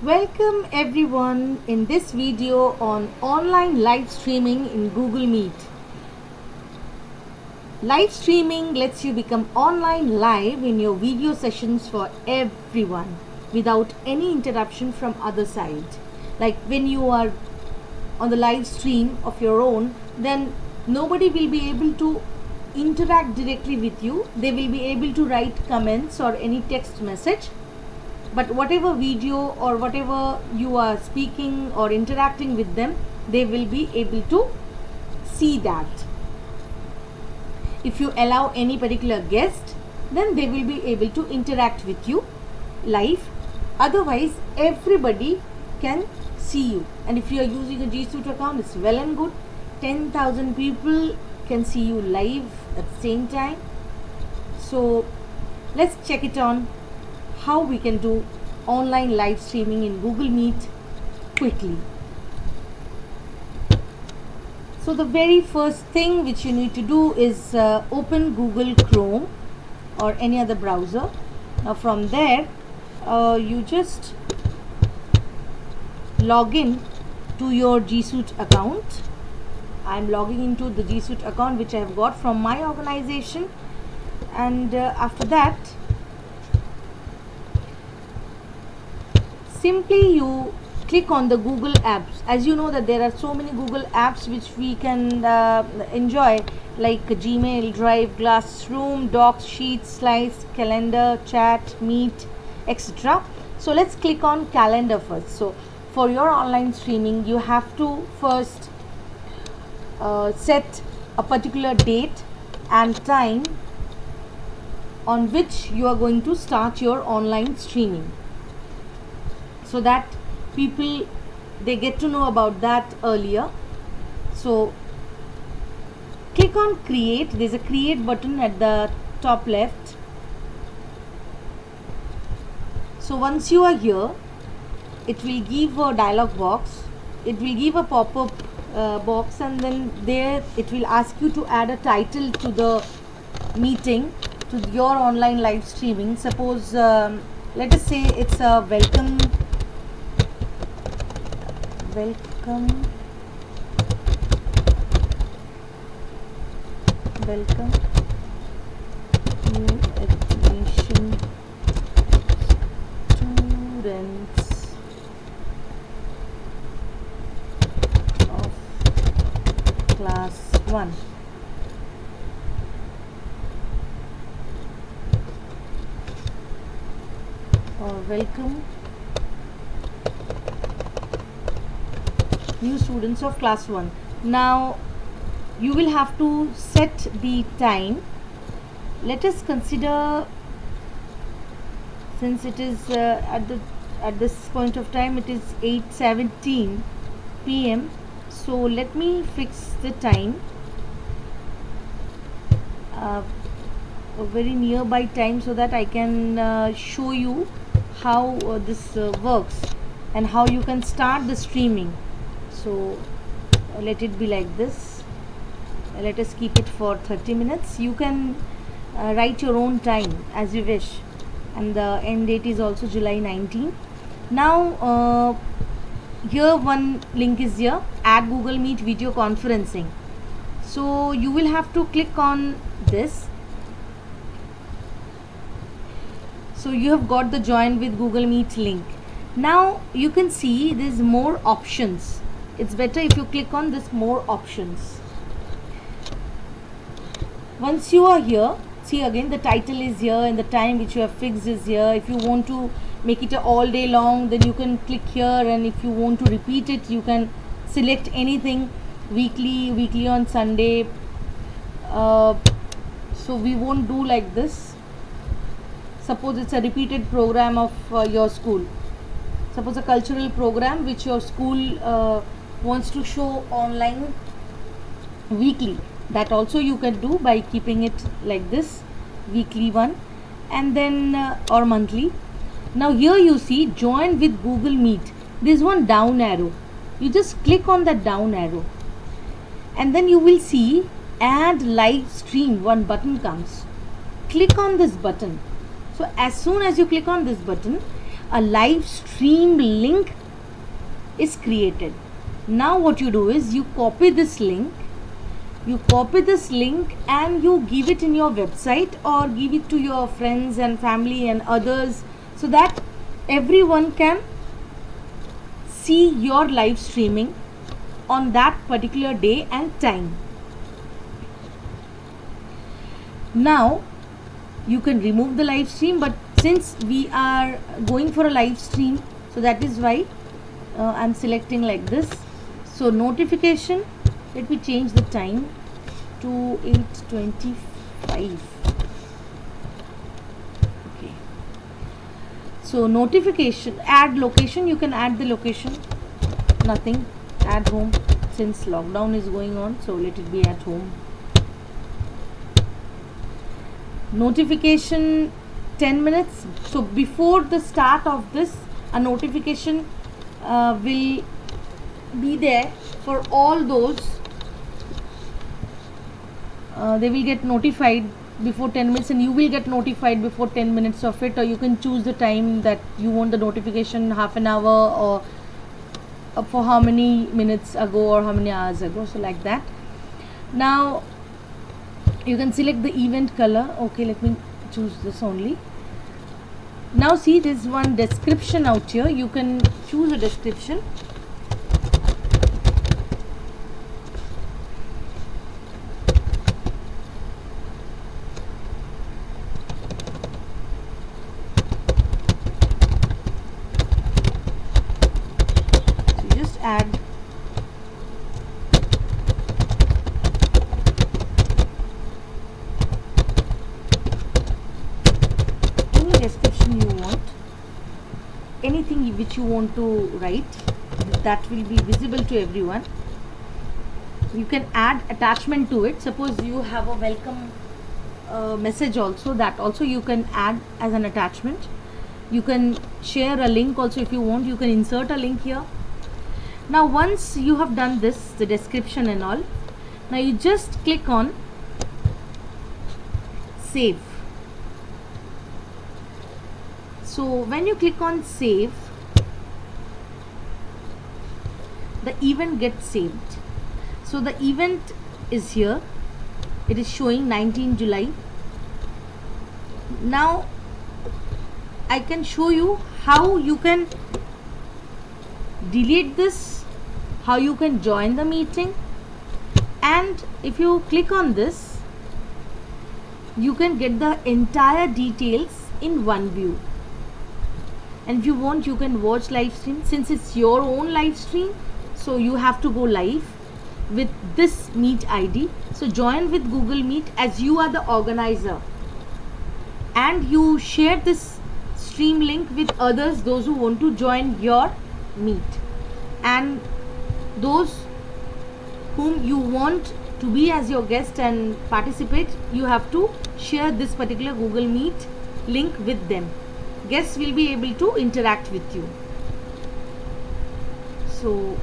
Welcome everyone in this video on online live streaming in Google Meet. Live streaming lets you become online live in your video sessions for everyone without any interruption from other side. Like when you are on the live stream of your own, then nobody will be able to interact directly with you. They will be able to write comments or any text message, but whatever video or whatever you are speaking or interacting with them, they will be able to see that. If you allow any particular guest, then they will be able to interact with you live. Otherwise, everybody can see you. And if you are using a G Suite account, it's well and good. 10,000 people can see you live at the same time. So let's check it on how we can do online live streaming in Google Meet quickly. So the very first thing which you need to do is open Google Chrome or any other browser. Now from there you just log in to your G Suite account. I am logging into the G Suite account which I have got from my organization, and after that simply you click on the Google apps. As you know that there are so many Google apps which we can enjoy, like Gmail, Drive, Classroom, Docs, Sheets, Slides, Calendar, Chat, Meet, etc. So let's click on Calendar first. So for your online streaming, you have to first set a particular date and time on which you are going to start your online streaming, so that people, they get to know about that earlier. So click on create. There's a create button at the top left. So once you are here, it will give a dialog box, it will give a pop-up box, and then there it will ask you to add a title to the meeting, to your online live streaming. Suppose let us say it's a welcome new admission students of class 1. Or welcome new students of class 1. Now you will have to set the time. Let us consider, since it is at this point of time it is 8:17 p.m. so let me fix the time, a very nearby time, so that I can show you how this works and how you can start the streaming. So let it be like this. Let us keep it for 30 minutes. You can write your own time as you wish, and the end date is also July 19. Now here one link is here, add Google Meet video conferencing. So you will have to click on this. So you have got the join with Google Meet link. Now you can see there's more options. It's better if you click on this more options. Once you are here, see again the title is here and the time which you have fixed is here. If you want to make it a all day long, then you can click here, and if you want to repeat it, you can select anything, weekly on Sunday. So we won't do like this. Suppose it's a repeated program of your school. Suppose a cultural program which your school wants to show online weekly, that also you can do by keeping it like this, weekly one, and then or monthly. Now here you see join with Google Meet. There's one down arrow. You just click on that down arrow, and then you will see add live stream, one button comes. Click on this button. So as soon as you click on this button, a live stream link is created. Now what you do is you copy this link, and you give it in your website or give it to your friends and family and others, so that everyone can see your live streaming on that particular day and time. Now you can remove the live stream, but since we are going for a live stream, so that is why I'm selecting like this. So notification, let me change the time to 8:25. Okay, so notification, add location, you can add the location, nothing, add home, since lockdown is going on, so let it be at home. Notification 10 minutes. So before the start of this, a notification will be there for all those. They will get notified before 10 minutes, and you will get notified before 10 minutes of it, or you can choose the time that you want the notification, half an hour, or for how many minutes ago or how many hours ago, so like that. Now you can select the event color. Okay, let me choose this only. Now see, there's one description out here. You can choose a description. So you just add description you want, anything which you want to write, that will be visible to everyone. You can add attachment to it. Suppose you have a welcome message also, that also you can add as an attachment. You can share a link also if you want. You can insert a link here. Now once you have done this, the description and all, now you just click on save. So when you click on save, the event gets saved. So the event is here, it is showing 19 July. Now I can show you how you can delete this, how you can join the meeting, and if you click on this, you can get the entire details in one view. And if you want, you can watch live stream. Since it's your own live stream, so you have to go live with this Meet ID. So join with Google Meet as you are the organizer, and you share this stream link with others, those who want to join your Meet, and those whom you want to be as your guest and participate, you have to share this particular Google Meet link with them. Guests will be able to interact with you. So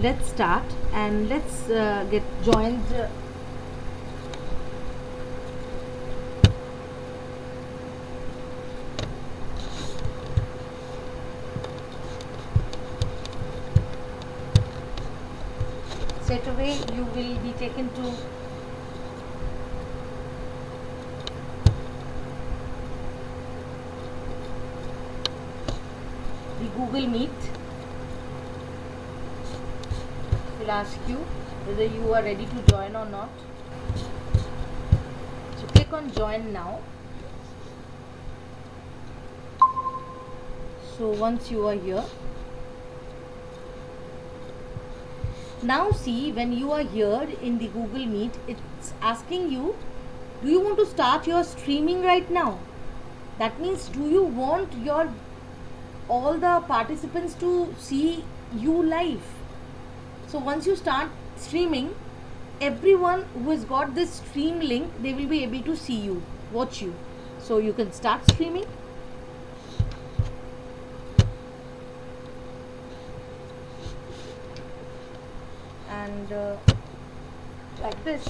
let's start and let's get joined. Straight away you will be taken to Google Meet. It will ask you whether you are ready to join or not. So click on join now. So once you are here, now see, when you are here in the Google Meet, it's asking you, do you want to start your streaming right now? That means, do you want your all the participants to see you live? So once you start streaming, everyone who has got this stream link, they will be able to see you, watch you. So you can start streaming. And like this.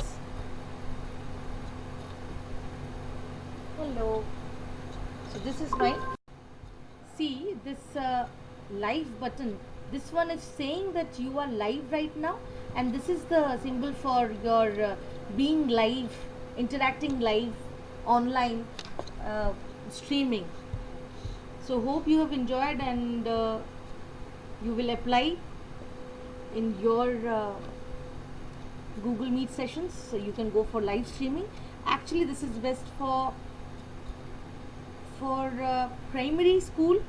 Hello. this is mine. See this live button. This one is saying that you are live right now, and this is the symbol for your being live, interacting live, online, streaming. So hope you have enjoyed, and you will apply in your Google Meet sessions. So you can go for live streaming. Actually, this is best for primary school.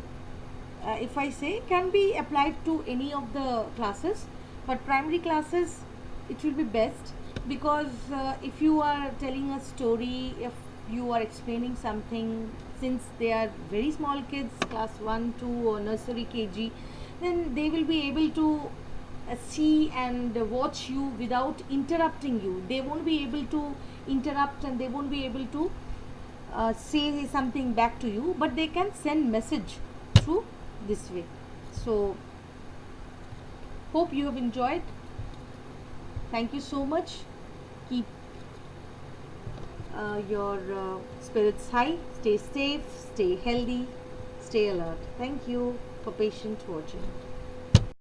If I say, can be applied to any of the classes, but primary classes it will be best, because if you are telling a story, if you are explaining something, since they are very small kids, class 1, 2 or nursery KG, then they will be able to see and watch you without interrupting you. They won't be able to interrupt, and they won't be able to say something back to you, but they can send message through this way. So hope you have enjoyed. Thank you so much. Keep your spirits high. Stay safe, stay healthy, stay alert. Thank you for patient watching.